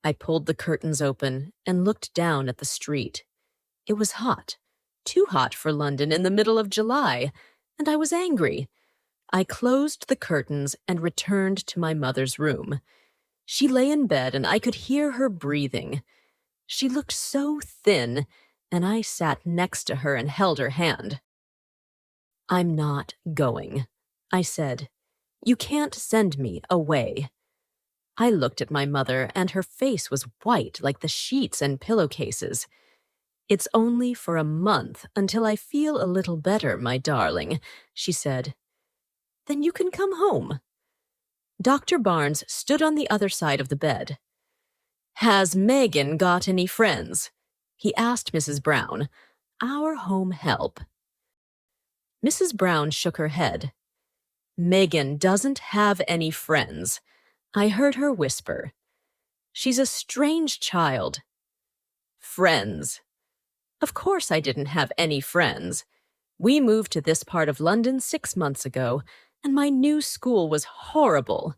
I pulled the curtains open and looked down at the street. It was hot, too hot for London in the middle of July, and I was angry. I closed the curtains and returned to my mother's room. She lay in bed and I could hear her breathing. She looked so thin, and I sat next to her and held her hand. "I'm not going," I said. "You can't send me away." I looked at my mother, and her face was white like the sheets and pillowcases. "It's only for a month until I feel a little better, my darling," she said. "Then you can come home." Dr. Barnes stood on the other side of the bed. "Has Megan got any friends?" he asked Mrs. Brown, our home help. Mrs. Brown shook her head. "Megan doesn't have any friends," I heard her whisper. "She's a strange child." Friends. Of course I didn't have any friends. We moved to this part of London 6 months ago, and my new school was horrible.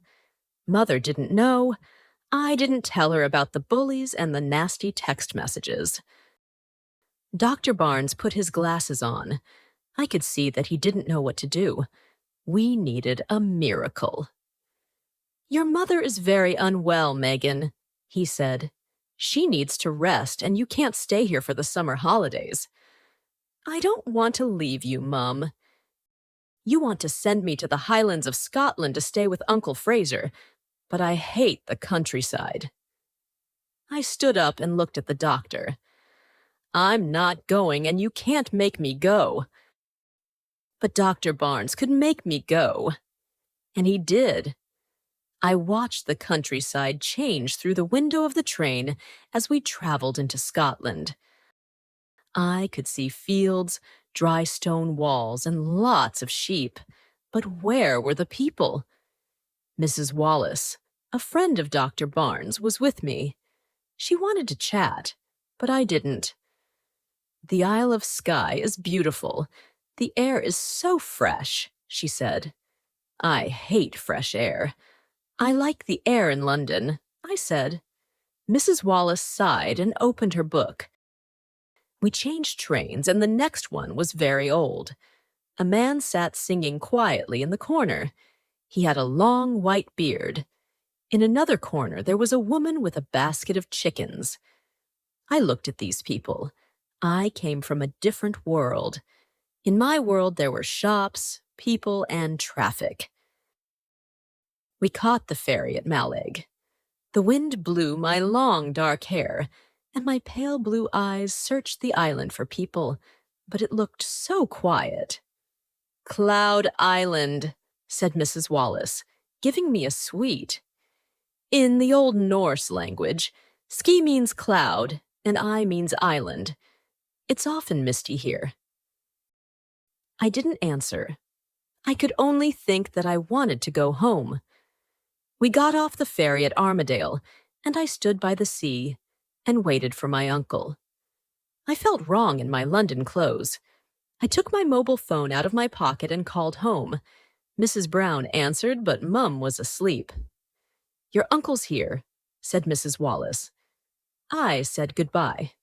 Mother didn't know. I didn't tell her about the bullies and the nasty text messages. Dr. Barnes put his glasses on. I could see that he didn't know what to do. We needed a miracle. "Your mother is very unwell, Megan," he said. "She needs to rest, and you can't stay here for the summer holidays." "I don't want to leave you, Mum." "You want to send me to the Highlands of Scotland to stay with Uncle Fraser, but I hate the countryside." I stood up and looked at the doctor. "I'm not going, and you can't make me go." But Dr. Barnes could make me go. And he did. I watched the countryside change through the window of the train as we traveled into Scotland. I could see fields, dry stone walls, and lots of sheep. But where were the people? Mrs. Wallace, a friend of Dr. Barnes, was with me. She wanted to chat, but I didn't. "The Isle of Skye is beautiful. The air is so fresh," she said. "I hate fresh air." "I like the air in London," I said. Mrs. Wallace sighed and opened her book. We changed trains, and the next one was very old. A man sat singing quietly in the corner. He had a long white beard. In another corner there was a woman with a basket of chickens. I looked at these people. I came from a different world. In my world there were shops, people, and traffic. We caught the ferry at Mallaig. The wind blew my long dark hair, and my pale blue eyes searched the island for people, but it looked so quiet. "Cloud Island," said Mrs. Wallace, giving me a sweet. In the Old Norse language, Skye means cloud, and I means island. It's often misty here. I didn't answer. I could only think that I wanted to go home. We got off the ferry at Armadale, and I stood by the sea and waited for my uncle. I felt wrong in my London clothes. I took my mobile phone out of my pocket and called home. Mrs. Brown answered, but Mum was asleep. "Your uncle's here," said Mrs. Wallace. I said goodbye.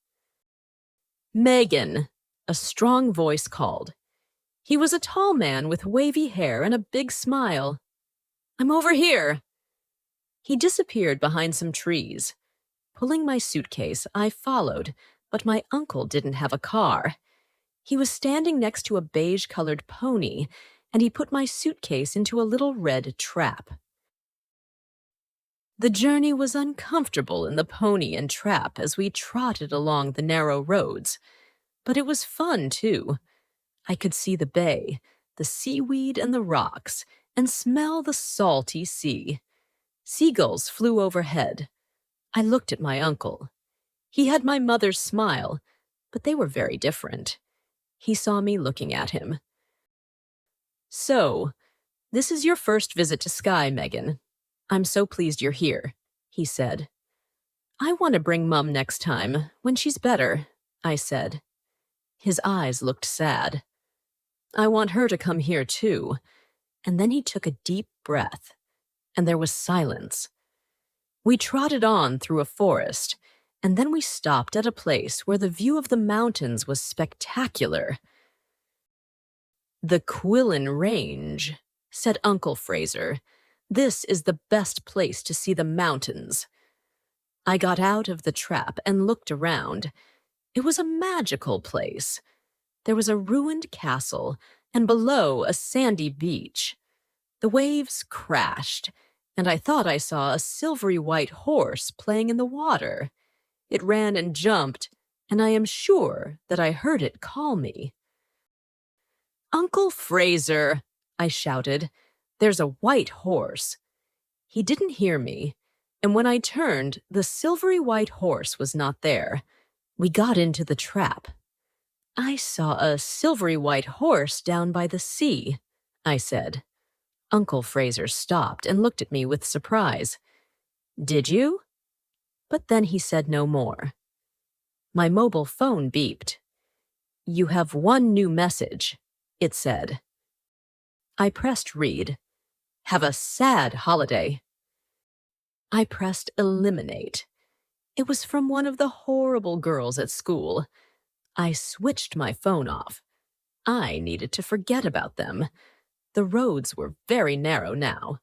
"Megan," a strong voice called. He was a tall man with wavy hair and a big smile. "I'm over here." He disappeared behind some trees. Pulling my suitcase, I followed, but my uncle didn't have a car. He was standing next to a beige-colored pony, and he put my suitcase into a little red trap. The journey was uncomfortable in the pony and trap as we trotted along the narrow roads, but it was fun, too. I could see the bay, the seaweed and the rocks, and smell the salty sea. Seagulls flew overhead. I looked at my uncle. He had my mother's smile, but they were very different. He saw me looking at him. "So, this is your first visit to Skye, Megan. I'm so pleased you're here," he said. "I want to bring Mum next time, when she's better," I said. His eyes looked sad. "I want her to come here, too." And then he took a deep breath, and there was silence. We trotted on through a forest, and then we stopped at a place where the view of the mountains was spectacular. "The Quillen Range," said Uncle Fraser. "This is the best place to see the mountains." I got out of the trap and looked around. It was a magical place. There was a ruined castle, and below a sandy beach. The waves crashed, and I thought I saw a silvery white horse playing in the water. It ran and jumped, and I am sure that I heard it call me. "Uncle Fraser," I shouted, "there's a white horse." He didn't hear me, and when I turned, the silvery white horse was not there. We got into the trap. "I saw a silvery white horse down by the sea," I said. Uncle Fraser stopped and looked at me with surprise. "Did you?" But then he said no more. My mobile phone beeped. "You have one new message," it said. I pressed read. "Have a sad holiday." I pressed eliminate. It was from one of the horrible girls at school. I switched my phone off. I needed to forget about them. The roads were very narrow now.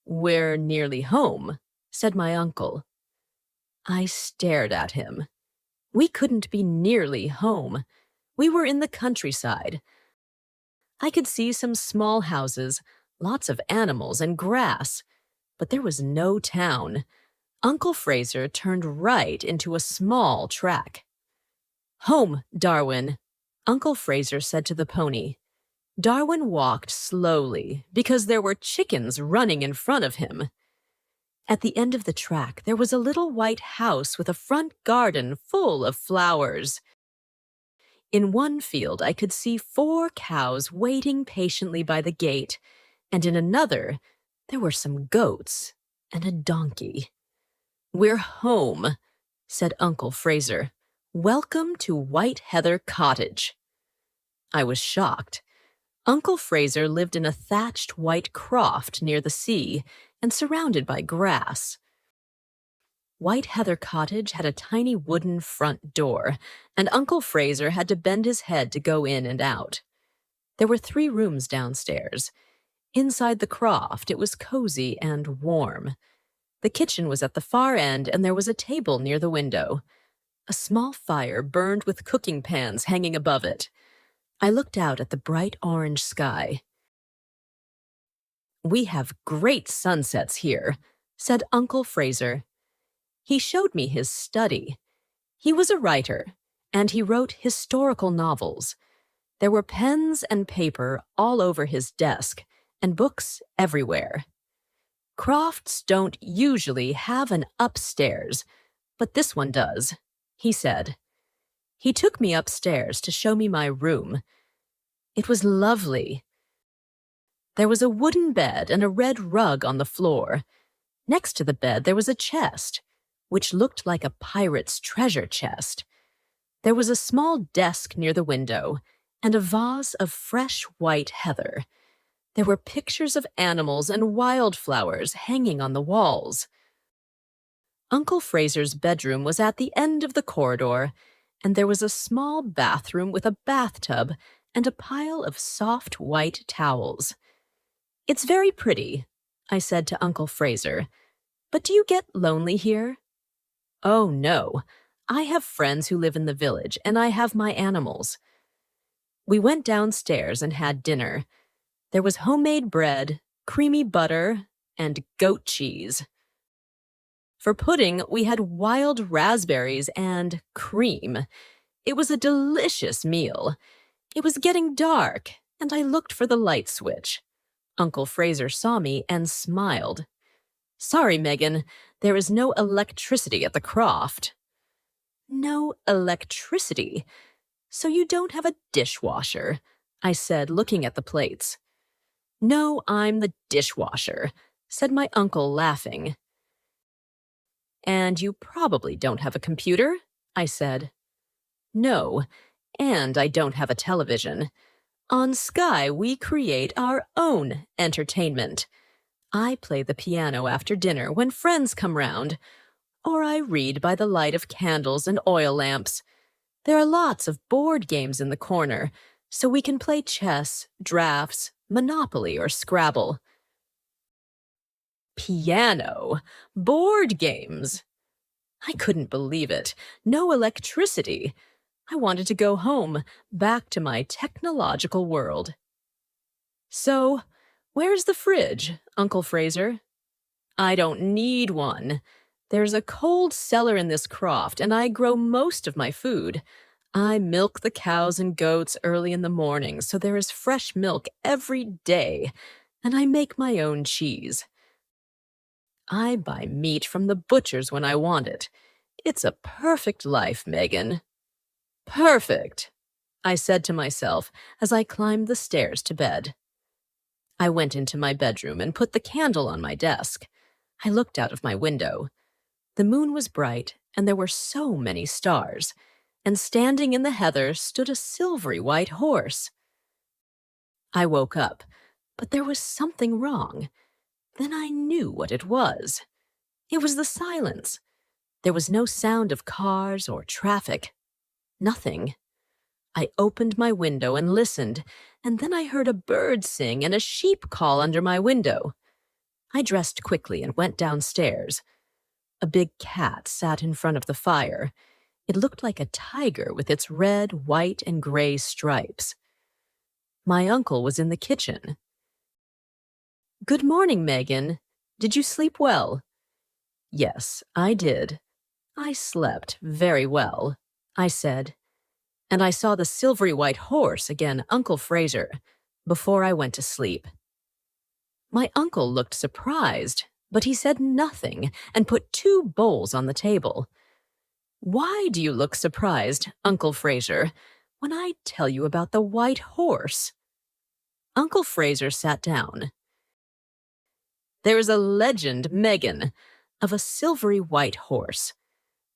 "We're nearly home," said my uncle. I stared at him. We couldn't be nearly home. We were in the countryside. I could see some small houses, lots of animals and grass, but there was no town. Uncle Fraser turned right into a small track. "Home, Darwin," Uncle Fraser said to the pony. Darwin walked slowly because there were chickens running in front of him. At the end of the track, there was a little white house with a front garden full of flowers. In one field, I could see 4 cows waiting patiently by the gate, and in another, there were some goats and a donkey. "We're home," said Uncle Fraser. "Welcome to White Heather Cottage." I was shocked. Uncle Fraser lived in a thatched white croft near the sea and surrounded by grass. White Heather Cottage had a tiny wooden front door, and Uncle Fraser had to bend his head to go in and out. There were 3 rooms downstairs. Inside the croft, it was cozy and warm. The kitchen was at the far end, and there was a table near the window. A small fire burned with cooking pans hanging above it. I looked out at the bright orange sky. "We have great sunsets here," said Uncle Fraser. He showed me his study. He was a writer, and he wrote historical novels. There were pens and paper all over his desk, and books everywhere. "Crofts don't usually have an upstairs, but this one does," he said. He took me upstairs to show me my room. It was lovely. There was a wooden bed and a red rug on the floor. Next to the bed, there was a chest, which looked like a pirate's treasure chest. There was a small desk near the window and a vase of fresh white heather. There were pictures of animals and wildflowers hanging on the walls. Uncle Fraser's bedroom was at the end of the corridor, and there was a small bathroom with a bathtub and a pile of soft white towels. "It's very pretty," I said to Uncle Fraser. "But do you get lonely here?" "Oh, no. I have friends who live in the village, and I have my animals." We went downstairs and had dinner. There was homemade bread, creamy butter, and goat cheese. For pudding, we had wild raspberries and cream. It was a delicious meal. It was getting dark, and I looked for the light switch. Uncle Fraser saw me and smiled. "Sorry, Megan, there is no electricity at the croft." "No electricity? So you don't have a dishwasher?" I said, looking at the plates. "No, I'm the dishwasher," said my uncle, laughing. "And you probably don't have a computer?" I said. "No, and I don't have a television. On Skye, we create our own entertainment. I play the piano after dinner when friends come round, or I read by the light of candles and oil lamps. There are lots of board games in the corner, so we can play chess, draughts, Monopoly, or Scrabble. Piano? Board games? I couldn't believe it. No electricity. I wanted to go home, back to my technological world. So, where's the fridge, Uncle Fraser? I don't need one. There's a cold cellar in this croft, and I grow most of my food. I milk the cows and goats early in the morning, so there is fresh milk every day, and I make my own cheese. I buy meat from the butcher's when I want it. It's a perfect life, Megan. Perfect, I said to myself as I climbed the stairs to bed. I went into my bedroom and put the candle on my desk. I looked out of my window. The moon was bright, and there were so many stars, and standing in the heather stood a silvery white horse. I woke up, but there was something wrong. Then I knew what it was. It was the silence. There was no sound of cars or traffic. Nothing. I opened my window and listened, and then I heard a bird sing and a sheep call under my window. I dressed quickly and went downstairs. A big cat sat in front of the fire. It looked like a tiger with its red, white, and gray stripes. My uncle was in the kitchen. "Good morning, Megan. Did you sleep well?" "Yes, I did. I slept very well," I said. And I saw the silvery white horse again, Uncle Fraser, before I went to sleep. My uncle looked surprised, but he said nothing and put 2 bowls on the table. "Why do you look surprised, Uncle Fraser, when I tell you about the white horse?" Uncle Fraser sat down. "There is a legend, Megan, of a silvery white horse.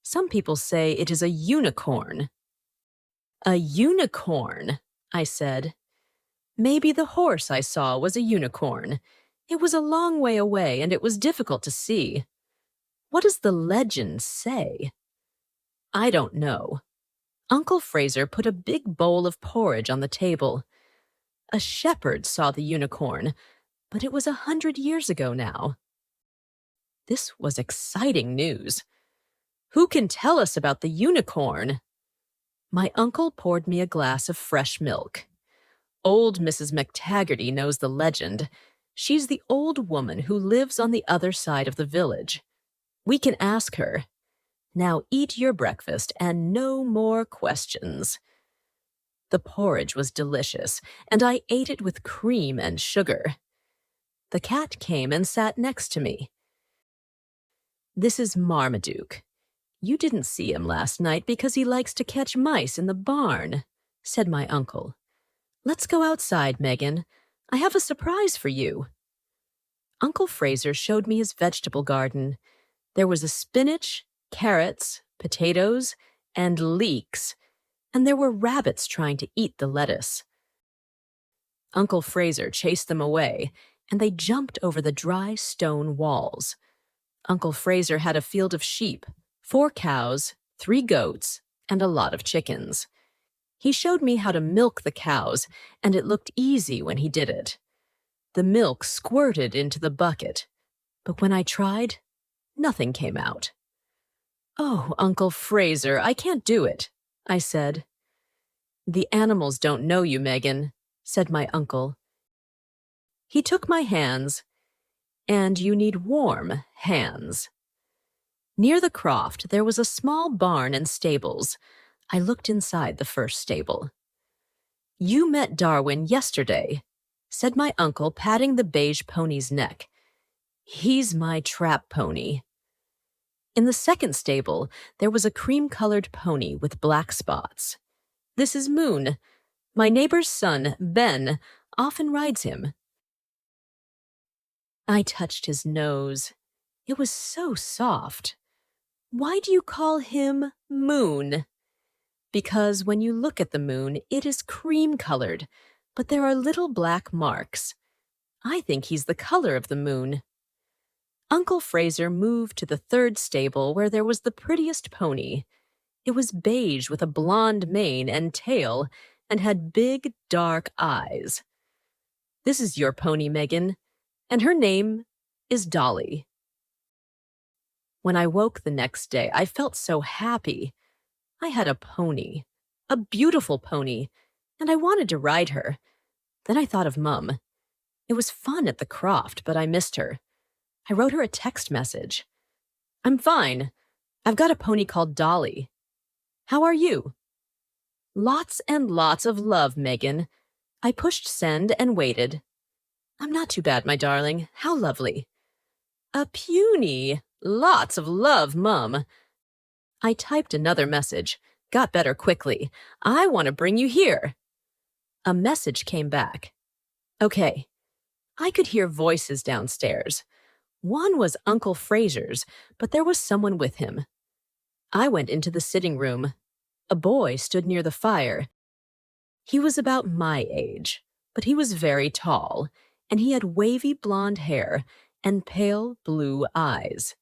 Some people say it is a unicorn." "A unicorn," I said. Maybe the horse I saw was a unicorn. It was a long way away, and it was difficult to see. What does the legend say? I don't know. Uncle Fraser put a big bowl of porridge on the table. A shepherd saw the unicorn, but it was 100 years ago now. This was exciting news. Who can tell us about the unicorn? My uncle poured me a glass of fresh milk. Old Mrs. McTaggarty knows the legend. She's the old woman who lives on the other side of the village. We can ask her. Now eat your breakfast and no more questions. The porridge was delicious, and I ate it with cream and sugar. The cat came and sat next to me. "This is Marmaduke. You didn't see him last night because he likes to catch mice in the barn," said my uncle. "Let's go outside, Megan. I have a surprise for you." Uncle Fraser showed me his vegetable garden. There was a spinach, carrots, potatoes, and leeks, and there were rabbits trying to eat the lettuce. Uncle Fraser chased them away, and they jumped over the dry stone walls. Uncle Fraser had a field of sheep, 4 cows, 3 goats, and a lot of chickens. He showed me how to milk the cows, and it looked easy when he did it. The milk squirted into the bucket, but when I tried, nothing came out. "Oh, Uncle Fraser, I can't do it," I said. "The animals don't know you, Megan," said my uncle. He took my hands, and you need warm hands. Near the croft, there was a small barn and stables. I looked inside the first stable. "You met Darwin yesterday," said my uncle, patting the beige pony's neck. "He's my trap pony." In the second stable, there was a cream-colored pony with black spots. "This is Moon. My neighbor's son, Ben, often rides him." I touched his nose. It was so soft. "Why do you call him Moon?" "Because when you look at the moon, it is cream-colored, but there are little black marks. I think he's the color of the moon," Uncle Fraser moved to the third stable where there was the prettiest pony. It was beige with a blonde mane and tail and had big, dark eyes. "This is your pony, Megan, and her name is Dolly." When I woke the next day, I felt so happy. I had a pony, a beautiful pony, and I wanted to ride her. Then I thought of Mum. It was fun at the Croft, but I missed her. I wrote her a text message. "I'm fine. I've got a pony called Dolly. How are you?" "Lots and lots of love, Megan." I pushed send and waited. "I'm not too bad, my darling. How lovely." "A puny. Lots of love, Mum." I typed another message. Got better quickly. "I want to bring you here." A message came back. Okay. I could hear voices downstairs. One was Uncle Fraser's, but there was someone with him. I went into the sitting room. A boy stood near the fire. He was about my age, but he was very tall, and he had wavy blonde hair and pale blue eyes.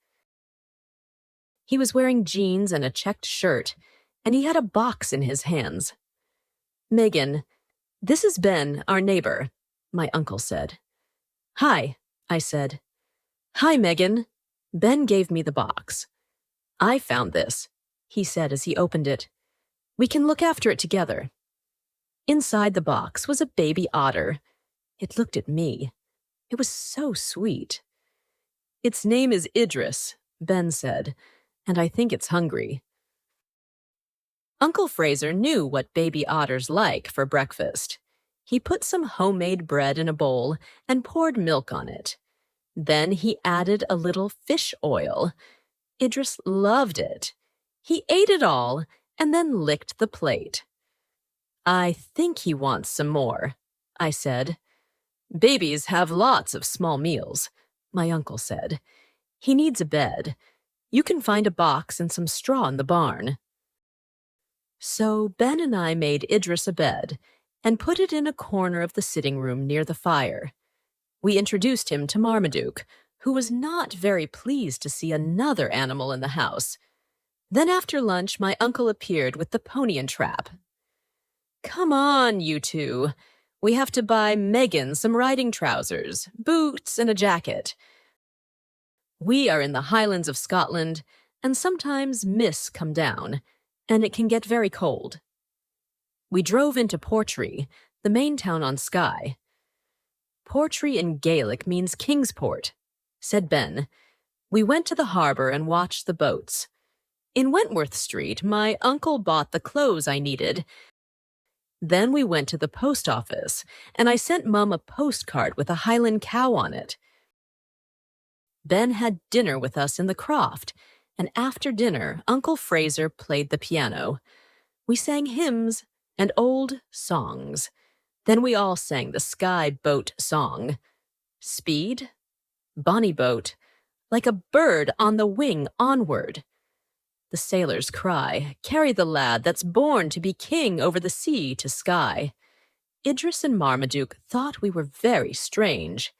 He was wearing jeans and a checked shirt, and he had a box in his hands. "Megan, this is Ben, our neighbor," my uncle said. "Hi," I said. "Hi, Megan." Ben gave me the box. "I found this," he said as he opened it. "We can look after it together." Inside the box was a baby otter. It looked at me. It was so sweet. "Its name is Idris," Ben said, "and I think it's hungry." Uncle Fraser knew what baby otters like for breakfast. He put some homemade bread in a bowl and poured milk on it. Then he added a little fish oil. Idris loved it. He ate it all and then licked the plate. "I think he wants some more," I said. "Babies have lots of small meals," my uncle said. "He needs a bed. You can find a box and some straw in the barn." So Ben and I made Idris a bed and put it in a corner of the sitting room near the fire. We introduced him to Marmaduke, who was not very pleased to see another animal in the house. Then after lunch, my uncle appeared with the pony and trap. "Come on, you two. We have to buy Megan some riding trousers, boots, and a jacket. We are in the Highlands of Scotland, and sometimes mists come down, and it can get very cold." We drove into Portree, the main town on Skye. "Portree in Gaelic means Kingsport," said Ben. We went to the harbor and watched the boats. In Wentworth Street, my uncle bought the clothes I needed. Then we went to the post office, and I sent Mum a postcard with a Highland cow on it. Ben had dinner with us in the Croft, and after dinner, Uncle Fraser played the piano. We sang hymns and old songs. Then we all sang the Skye boat song. "Speed, bonny boat, like a bird on the wing onward." The sailor's cry, "Carry the lad that's born to be king over the sea to Skye." Idris and Marmaduke thought we were very strange.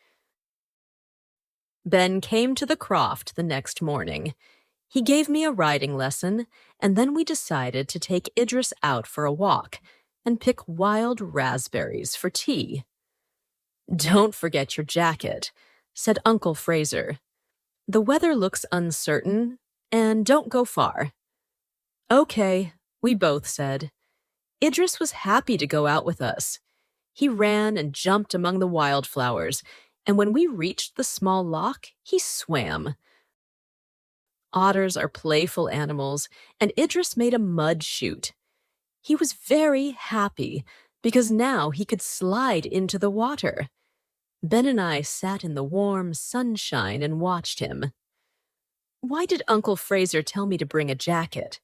Ben came to the Croft the next morning. He gave me a riding lesson, and then we decided to take Idris out for a walk and pick wild raspberries for tea. "Don't forget your jacket," said Uncle Fraser. "The weather looks uncertain, and don't go far." "Okay," we both said. Idris was happy to go out with us. He ran and jumped among the wildflowers, and when we reached the small loch, he swam. Otters are playful animals, and Idris made a mud chute. He was very happy because now he could slide into the water. Ben and I sat in the warm sunshine and watched him. "Why did Uncle Fraser tell me to bring a jacket?"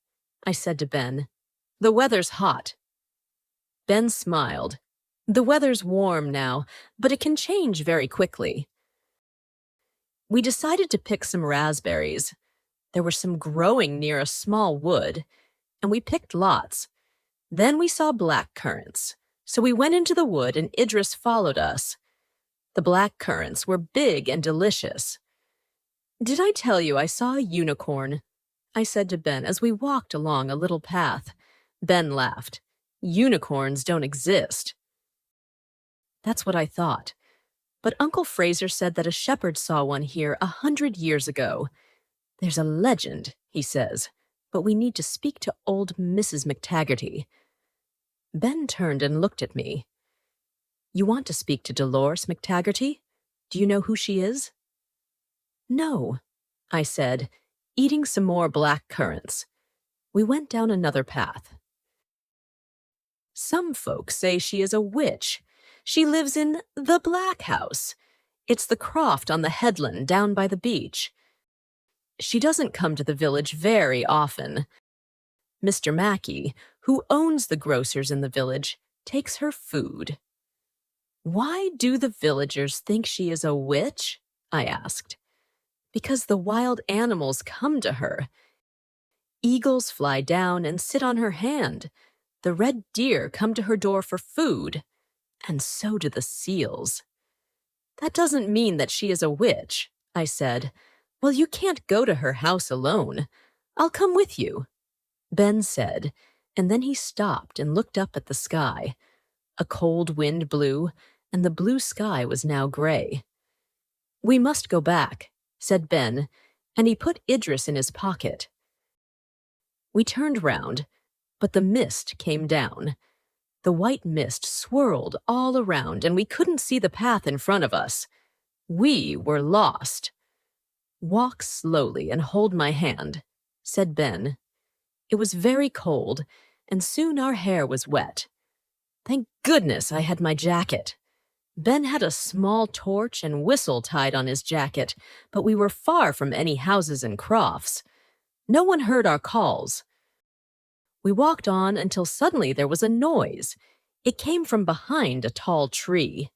I said to Ben. "The weather's hot." Ben smiled. "The weather's warm now, but it can change very quickly." We decided to pick some raspberries. There were some growing near a small wood, and we picked lots. Then we saw black currants, so we went into the wood and Idris followed us. The black currants were big and delicious. Did I tell you I saw a unicorn? I said to Ben as we walked along a little path. Ben laughed. Unicorns don't exist. That's what I thought. But Uncle Fraser said that a shepherd saw one here 100 years ago. There's a legend, he says, but we need to speak to old Mrs. McTaggarty. Ben turned and looked at me. You want to speak to Dolores McTaggarty? Do you know who she is? No, I said, eating some more black currants. We went down another path. Some folks say she is a witch. She lives in the Black House. It's the Croft on the headland down by the beach. She doesn't come to the village very often. Mr. Mackey, who owns the grocers in the village, takes her food. Why do the villagers think she is a witch? I asked. Because the wild animals come to her. Eagles fly down and sit on her hand. The red deer come to her door for food. And so do the seals. That doesn't mean that she is a witch, I said. Well, you can't go to her house alone. I'll come with you. Ben said, and then he stopped and looked up at the sky. A cold wind blew, and the blue sky was now gray. We must go back, said Ben, and he put Idris in his pocket. We turned round, but the mist came down. The white mist swirled all around, and we couldn't see the path in front of us. We were lost. Walk slowly and hold my hand, said Ben. It was very cold, and soon our hair was wet. Thank goodness I had my jacket. Ben had a small torch and whistle tied on his jacket, but we were far from any houses and crofts. No one heard our calls. We walked on until suddenly there was a noise. It came from behind a tall tree.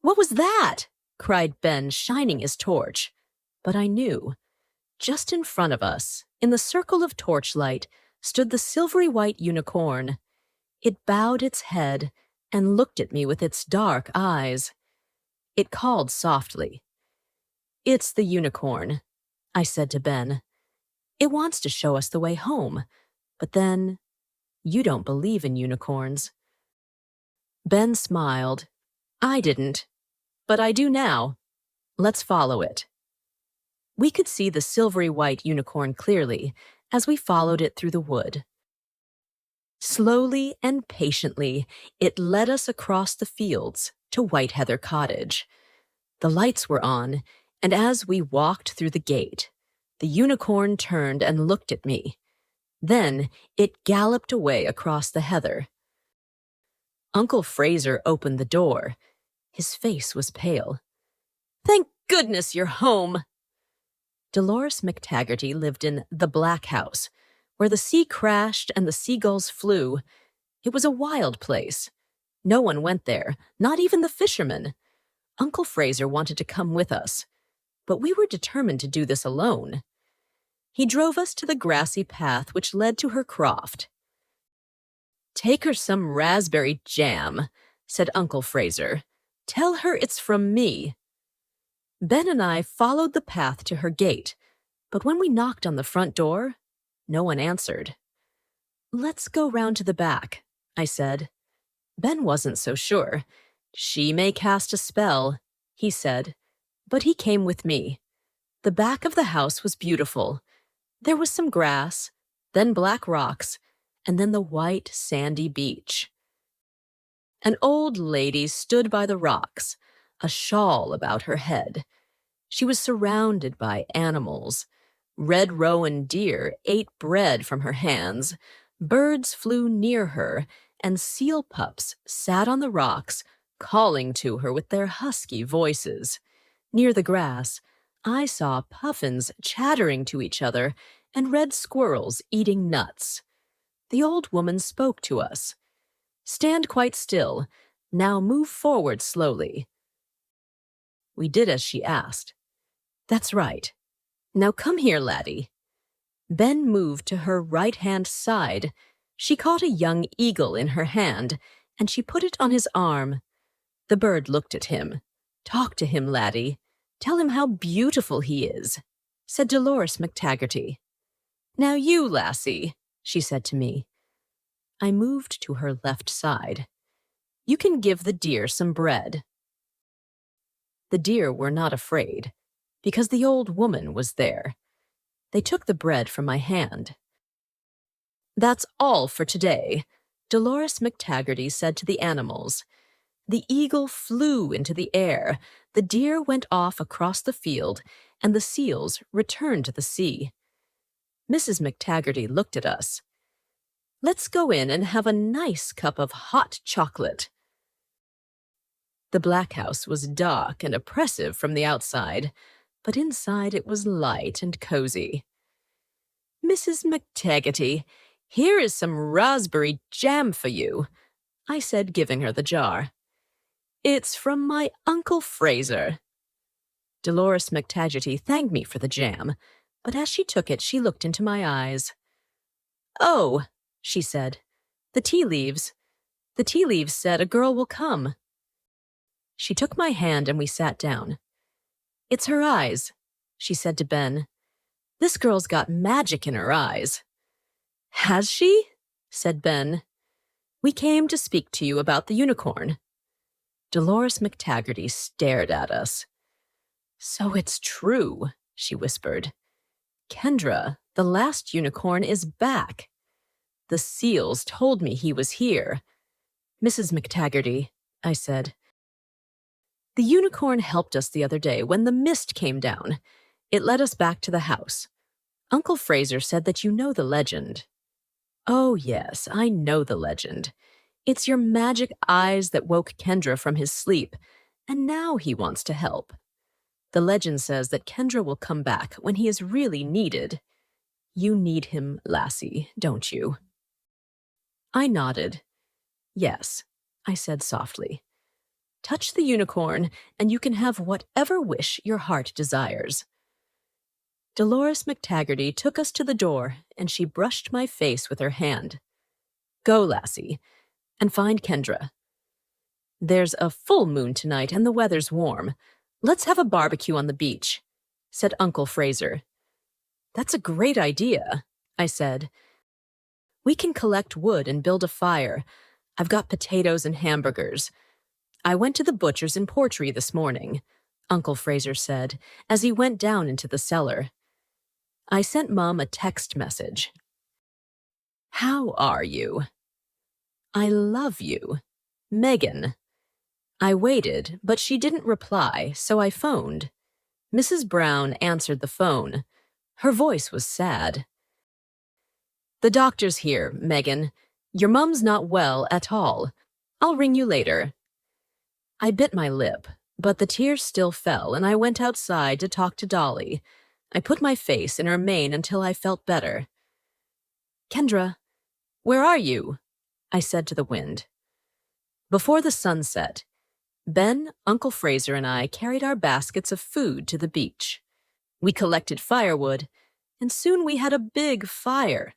What was that? Cried Ben, shining his torch. But I knew. Just in front of us, in the circle of torchlight, stood the silvery white unicorn. It bowed its head and looked at me with its dark eyes. It called softly. It's the unicorn, I said to Ben. It wants to show us the way home. But then, you don't believe in unicorns. Ben smiled. I didn't. But I do now. Let's follow it. We could see the silvery white unicorn clearly as we followed it through the wood. Slowly and patiently, it led us across the fields to White Heather Cottage. The lights were on, and as we walked through the gate, the unicorn turned and looked at me. Then it galloped away across the heather. Uncle Fraser opened the door. His face was pale. Thank goodness you're home! Dolores McTaggarty lived in the Black House, where the sea crashed and the seagulls flew. It was a wild place. No one went there, not even the fishermen. Uncle Fraser wanted to come with us, but we were determined to do this alone. He drove us to the grassy path which led to her croft. Take her some raspberry jam, said Uncle Fraser. Tell her it's from me. Ben and I followed the path to her gate, but when we knocked on the front door, no one answered. Let's go round to the back, I said. Ben wasn't so sure. She may cast a spell, he said, but he came with me. The back of the house was beautiful. There was some grass, then black rocks, and then the white, sandy beach. An old lady stood by the rocks, a shawl about her head. She was surrounded by animals. Red roan deer ate bread from her hands, birds flew near her, and seal pups sat on the rocks, calling to her with their husky voices. Near the grass, I saw puffins chattering to each other and red squirrels eating nuts. The old woman spoke to us. Stand quite still. Now move forward slowly. We did as she asked. That's right. Now come here, laddie. Ben moved to her right-hand side. She caught a young eagle in her hand, and she put it on his arm. The bird looked at him. Talk to him, laddie. Tell him how beautiful he is, said Dolores McTaggarty. "Now you, lassie," she said to me. I moved to her left side. "You can give the deer some bread." The deer were not afraid, because the old woman was there. They took the bread from my hand. "That's all for today," Dolores McTaggarty said to the animals. The eagle flew into the air, the deer went off across the field, and the seals returned to the sea. Mrs. McTaggarty looked at us. "Let's go in and have a nice cup of hot chocolate." The Black House was dark and oppressive from the outside, but inside it was light and cozy. "Mrs. McTaggarty, here is some raspberry jam for you," I said, giving her the jar. "It's from my Uncle Fraser." Dolores McTaggarty thanked me for the jam, but as she took it, she looked into my eyes. "Oh," she said, The tea leaves said a girl will come." She took my hand and we sat down. "It's her eyes," she said to Ben. "This girl's got magic in her eyes." "Has she?" said Ben. "We came to speak to you about the unicorn." Dolores McTaggarty stared at us. "So it's true," she whispered. "Kendra, the last unicorn, is back. The seals told me he was here." "Mrs. McTaggarty," I said, "the unicorn helped us the other day when the mist came down. It led us back to the house. Uncle Fraser said that you know the legend." "Oh, yes, I know the legend. It's your magic eyes that woke Kendra from his sleep, and now he wants to help. The legend says that Kendra will come back when he is really needed. You need him, lassie, don't you?" I nodded. "Yes," I said softly. "Touch the unicorn, and you can have whatever wish your heart desires." Dolores McTaggarty took us to the door, and she brushed my face with her hand. "Go, lassie, and find Kendra. There's a full moon tonight, and the weather's warm. Let's have a barbecue on the beach," said Uncle Fraser. "That's a great idea," I said. "We can collect wood and build a fire. I've got potatoes and hamburgers. I went to the butcher's in Portree this morning," Uncle Fraser said, as he went down into the cellar. I sent Mom a text message. "How are you? I love you. Megan." I waited, but she didn't reply, so I phoned. Mrs. Brown answered the phone. Her voice was sad. "The doctor's here, Megan. Your mum's not well at all. I'll ring you later." I bit my lip, but the tears still fell, and I went outside to talk to Dolly. I put my face in her mane until I felt better. "Kendra, where are you?" I said to the wind. Before the sun set, Ben, Uncle Fraser, and I carried our baskets of food to the beach. We collected firewood, and soon we had a big fire.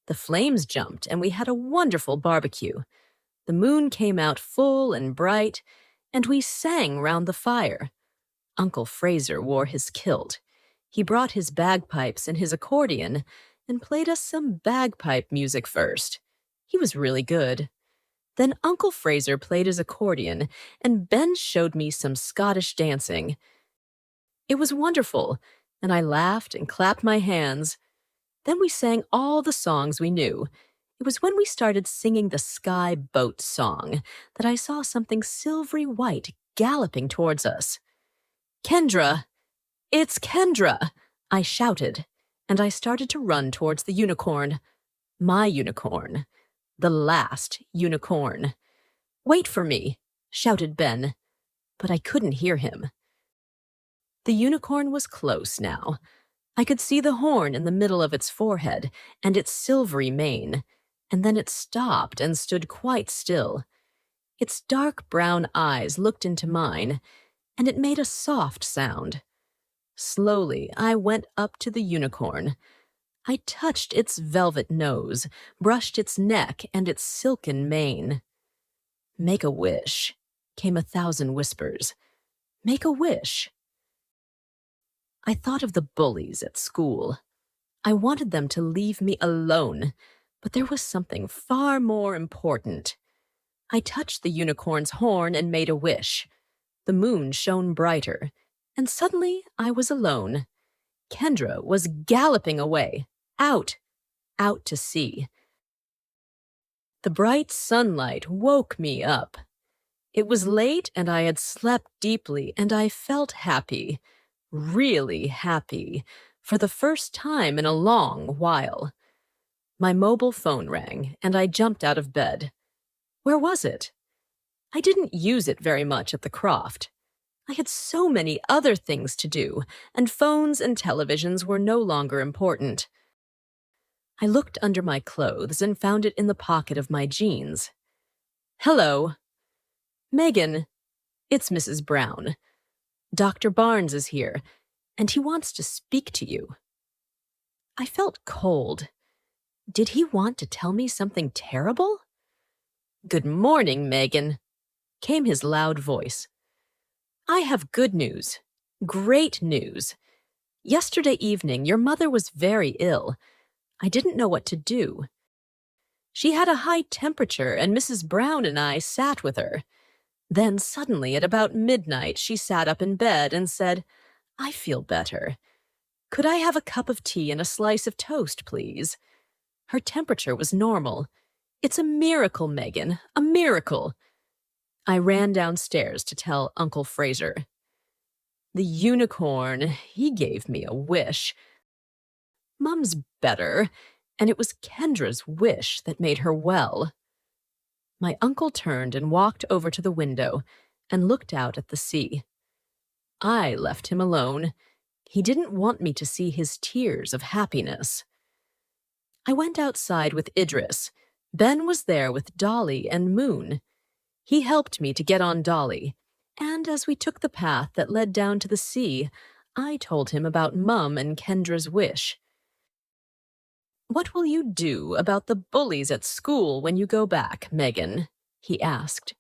The flames jumped, and we had a wonderful barbecue. The moon came out full and bright, and we sang round the fire. Uncle Fraser wore his kilt. He brought his bagpipes and his accordion and played us some bagpipe music first. He was really good. Then Uncle Fraser played his accordion, and Ben showed me some Scottish dancing. It was wonderful, and I laughed and clapped my hands. Then we sang all the songs we knew. It was when we started singing the Skye boat song that I saw something silvery white galloping towards us. "Kendra! It's Kendra!" I shouted, and I started to run towards the unicorn. My unicorn. The last unicorn. "Wait for me," shouted Ben, but I couldn't hear him. The unicorn was close now. I could see the horn in the middle of its forehead and its silvery mane, and then it stopped and stood quite still. Its dark brown eyes looked into mine, and it made a soft sound. Slowly, I went up to the unicorn. I touched its velvet nose, brushed its neck and its silken mane. "Make a wish," came 1,000 whispers. "Make a wish." I thought of the bullies at school. I wanted them to leave me alone, but there was something far more important. I touched the unicorn's horn and made a wish. The moon shone brighter, and suddenly I was alone. Kendra was galloping away, out to sea. The bright sunlight woke me up. It was late and I had slept deeply, and I felt happy, really happy, for the first time in a long while. My mobile phone rang, and I jumped out of bed. Where was it? I didn't use it very much at the Croft. I had so many other things to do, and phones and televisions were no longer important. I looked under my clothes and found it in the pocket of my jeans. Hello. Megan, it's Mrs. Brown. Dr. Barnes is here, and he wants to speak to you. I felt cold. Did he want to tell me something terrible? Good morning, Megan, came his loud voice. I have good news. Great news. Yesterday evening, your mother was very ill. I didn't know what to do. She had a high temperature, and Mrs. Brown and I sat with her. Then suddenly, at about midnight, she sat up in bed and said, I feel better. Could I have a cup of tea and a slice of toast, please? Her temperature was normal. It's a miracle, Megan, a miracle. I ran downstairs to tell Uncle Fraser. The unicorn, he gave me a wish. Mum's better, and it was Kendra's wish that made her well. My uncle turned and walked over to the window and looked out at the sea. I left him alone. He didn't want me to see his tears of happiness. I went outside with Idris. Ben was there with Dolly and Moon. He helped me to get on Dolly, and as we took the path that led down to the sea, I told him about Mum and Kendra's wish. What will you do about the bullies at school when you go back, Megan? He asked.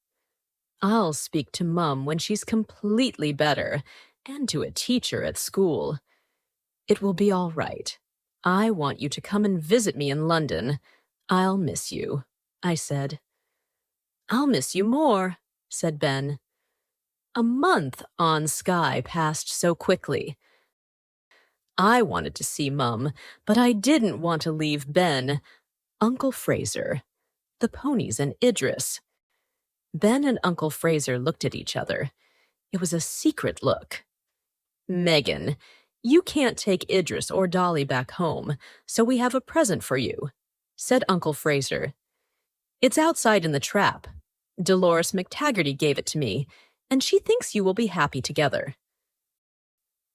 I'll speak to Mum when she's completely better, and to a teacher at school. It will be all right. I want you to come and visit me in London. I'll miss you, I said. I'll miss you more, said Ben. A month on Skye passed so quickly. I wanted to see Mum, but I didn't want to leave Ben, Uncle Fraser, the ponies, and Idris. Ben and Uncle Fraser looked at each other. It was a secret look. Megan, you can't take Idris or Dolly back home, so we have a present for you, said Uncle Fraser. It's outside in the trap. Dolores McTaggarty gave it to me, and she thinks you will be happy together.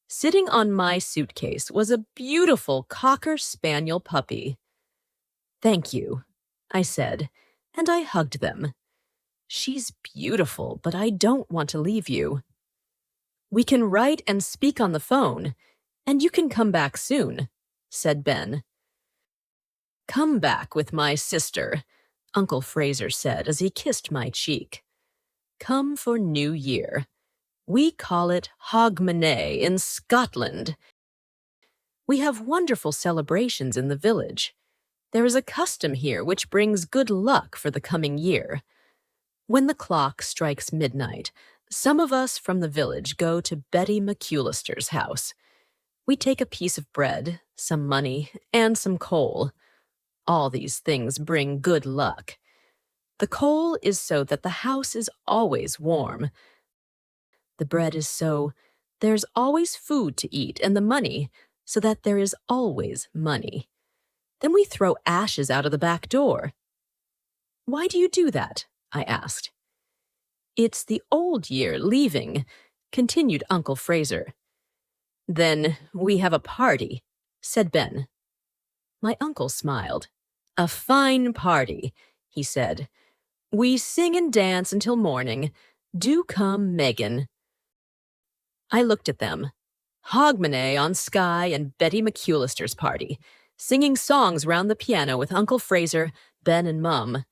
Sitting on my suitcase was a beautiful Cocker Spaniel puppy. Thank you, I said, and I hugged them. She's beautiful, but I don't want to leave you. We can write and speak on the phone, and you can come back soon, said Ben. Come back with my sister, Uncle Fraser said as he kissed my cheek. Come for New Year. We call it Hogmanay in Scotland. We have wonderful celebrations in the village. There is a custom here which brings good luck for the coming year. When the clock strikes midnight, some of us from the village go to Betty McCulister's house. We take a piece of bread, some money, and some coal. All these things bring good luck. The coal is so that the house is always warm. The bread is so there's always food to eat, and the money so that there is always money. Then we throw ashes out of the back door. Why do you do that? I asked. It's the old year leaving, continued Uncle Fraser. Then we have a party, said Ben. My uncle smiled. A fine party, he said. We sing and dance until morning. Do come, Megan. I looked at them. Hogmanay on Skye and Betty McCulister's party, singing songs round the piano with Uncle Fraser, Ben, and Mum.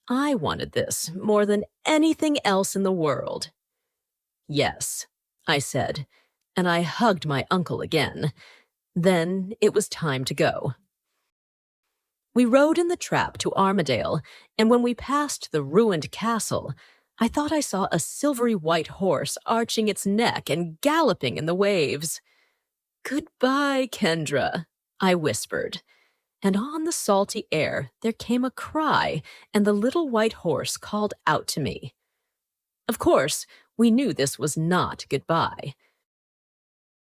I wanted this more than anything else in the world. Yes, I said, and I hugged my uncle again. Then it was time to go. We rode in the trap to Armadale, and when we passed the ruined castle, I thought I saw a silvery white horse arching its neck and galloping in the waves. "Goodbye, Kendra," I whispered, and on the salty air there came a cry, and the little white horse called out to me. Of course, we knew this was not goodbye.